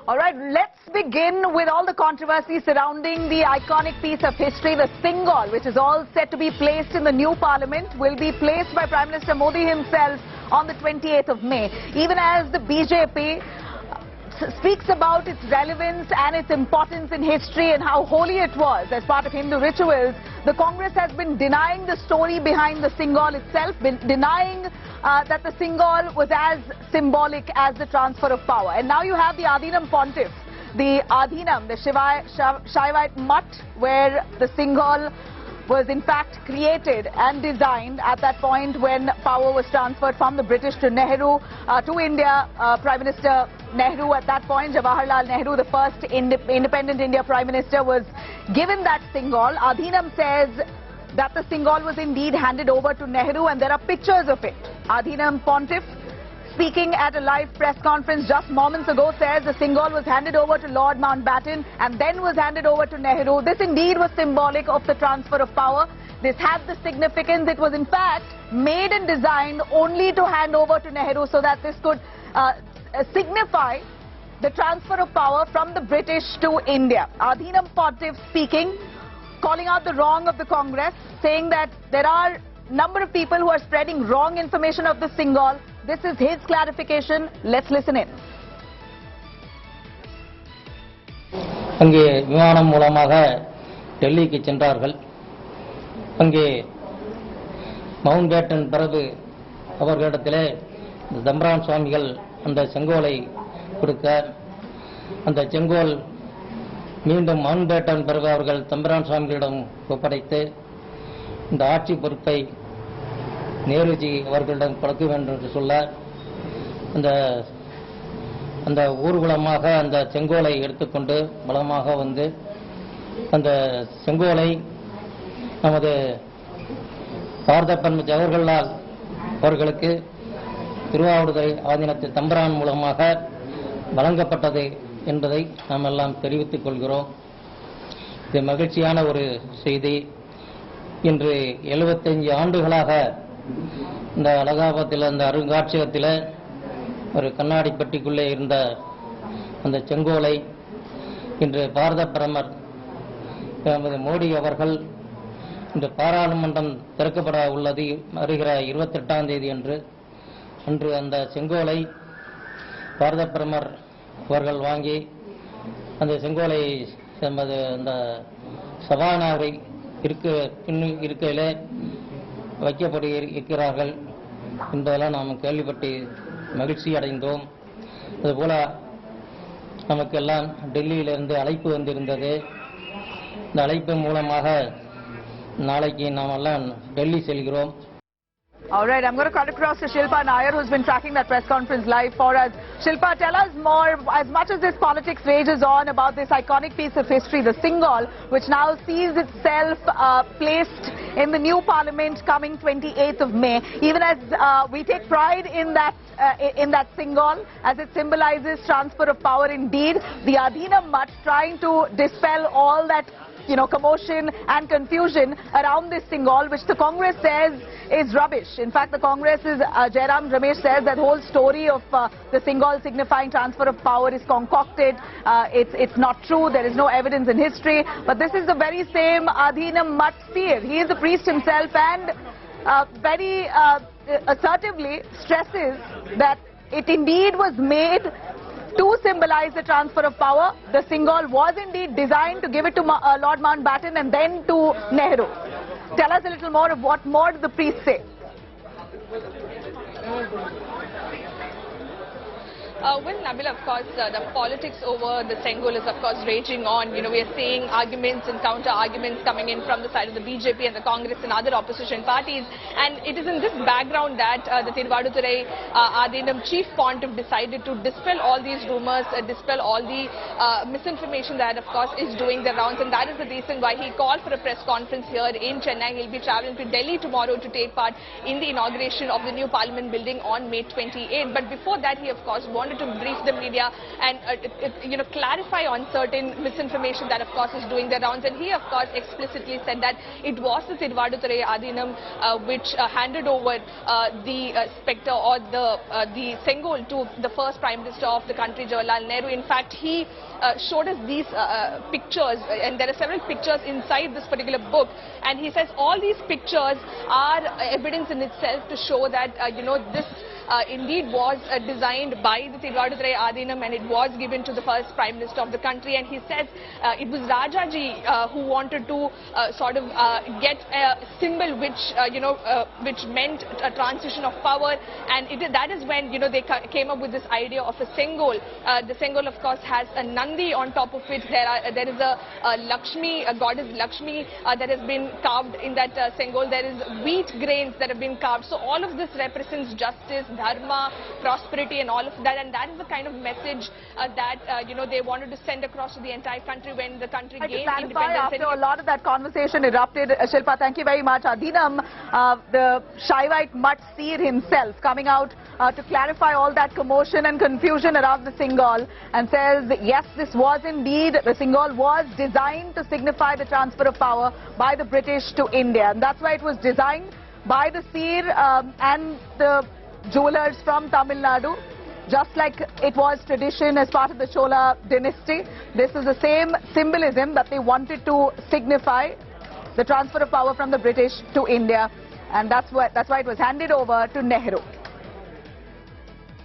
All right, let's begin with all the controversy surrounding the iconic piece of history, the Sengol, which is all set to be placed in the new parliament, will be placed by Prime Minister Modi himself on the 28th of May. Even as the BJP speaks about its relevance and its importance in history and how holy it was as part of Hindu rituals, the Congress has been denying the story behind the Sengol itself, been denying that the Sengol was as symbolic as the transfer of power. And now you have the Adheenam Pointiff, the Adheenam, the Shaivite mutt, where the Sengol was in fact created and designed at that point when power was transferred from the British to Nehru, to India. Prime Minister Nehru at that point, Jawaharlal Nehru, the first independent India Prime Minister, was given that Sengol. Adheenam says that the Sengol was indeed handed over to Nehru, and there are pictures of it. Adheenam Pointiff, speaking at a live press conference just moments ago, says the Sengol was handed over to Lord Mountbatten and then was handed over to Nehru. This indeed was symbolic of the transfer of power. This had the significance. It was in fact made and designed only to hand over to Nehru so that this could signify the transfer of power from the British to India. Adheenam Pointiff speaking, calling out the wrong of the Congress, saying that there are a number of people who are spreading wrong information of the Sengol. This is his clarification. Let's listen in. அங்கே விமானம் மூலமாக டெல்லிக்கு சென்றார்கள். அங்கே Mountbatten பிரபு அவர்களிடத்திலே தம்பரான் சுவாமிகள் அந்த செங்கோலை கொடுக்க, அந்த செங்கோல் மீண்டும் மவுண்ட்பேட்டன் பிரபு அவர்கள் தம்பரான் சுவாமிகளிடம் ஒப்படைத்து இந்த ஆட்சி பொறுப்பை நேருஜி அவர்களிடம் கொடுக்க வேண்டும் என்று சொல்ல, அந்த ஊர்வலமாக அந்த செங்கோலை எடுத்துக்கொண்டு பலமாக வந்து அந்த செங்கோலை நமது பாரத பிரதமர் ஜவஹர்லால் அவர்களுக்கு திருவாவடுதுறை ஆதீனத்து தம்பரான் மூலமாக வழங்கப்பட்டது என்பதை நாம் எல்லாம் தெரிவித்துக் கொள்கிறோம். இது மகிழ்ச்சியான ஒரு செய்தி. இன்று 75 ஆண்டுகளாக இந்த அலகாபாத்தில் அந்த அருங்காட்சியகத்தில் ஒரு கண்ணாடி பெட்டிக்குள்ளே இருந்த அந்த செங்கோலை இன்று பாரத பிரதமர் மோடி அவர்கள் இன்று பாராளுமன்றம் திறக்கப்பட உள்ளது வருகிற 28ஆம் தேதி அன்று அந்த செங்கோலை பாரத பிரதமர் அவர்கள் வாங்கி அந்த செங்கோலை அந்த சபாநாயகரை இருக்கையிலே வைக்கப்பட்டு இருக்கிறார்கள் என்பதெல்லாம் நாம் கேள்விப்பட்டு மகிழ்ச்சி அடைந்தோம். அதுபோல நமக்கெல்லாம் டெல்லியிலிருந்து அழைப்பு வந்திருந்தது. இந்த அழைப்பு மூலமாக நாளைக்கு நாம் எல்லாம் டெல்லி செல்கிறோம். All right, I'm going to cut across to Shilpa Nair, who's been tracking that press conference live for us. Shilpa, tell us more, as much as this politics rages on about this iconic piece of history, the Sengol, which now sees itself placed in the new parliament coming 28th of May. Even as we take pride in that Sengol, as it symbolizes transfer of power indeed, the Adheenam mutt trying to dispel all that commotion and confusion around this Sengol, which the Congress says is rubbish. In fact, the Congress's Jairam Ramesh says that whole story of the Sengol signifying transfer of power is concocted. It's not true. There is no evidence in history. But this is the very same Adheenam mutt seer. He is the priest himself and very assertively stresses that it indeed was made to symbolize the transfer of power. The Sengol was indeed designed to give it to Lord Mountbatten and then to Nehru. Tell us a little more of what more did the priest say? Well, Nabil, of course, the politics over the Sengol is, of course, raging on. We are seeing arguments and counter-arguments coming in from the side of the BJP and the Congress and other opposition parties. And it is in this background that the Thiruvadurai Adheenam Chief Pointiff decided to dispel all these rumors, dispel all the misinformation that, of course, is doing the rounds. And that is the reason why he called for a press conference here in Chennai. He'll be traveling to Delhi tomorrow to take part in the inauguration of the new Parliament building on May 28. But before that, he, of course, wanted wanted to brief the media and clarify on certain misinformation that of course is doing the rounds. And he of course explicitly said that it was the siddaramaiah Adheenam which handed over the spectre or the Sengol to the first Prime Minister of the country, Jawaharlal Nehru. In fact, he showed us these pictures, and there are several pictures inside this particular book, and he says all these pictures are evidence in itself to show that this indeed was designed by the siddaramaiah Adheenam, and it was given to the first Prime Minister of the country. And he says it was Rajaji who wanted to sort of get a symbol which meant a transition of power, and that is when they came up with this idea of a Sengol. The Sengol of course has a Nandi on top of it. There is a Lakshmi, a goddess Lakshmi that has been carved in that Sengol. There is wheat grains that have been carved. So all of this represents justice, dharma, prosperity and all of that, and that is the kind of message that they wanted to send across to the entire country when the country gained independence. After a lot of that conversation erupted, Shilpa, thank you very much. Adheenam, the Shaivite Mutt seer himself, coming out to clarify all that commotion and confusion around the Sengol, and says yes, this was indeed, the Sengol was designed to signify the transfer of power by the British to India, and that's why it was designed by the seer and the jewelers from Tamil Nadu, just like it was tradition as part of the Chola dynasty. This is the same symbolism that they wanted to signify the transfer of power from the British to India, and that's why it was handed over to Nehru.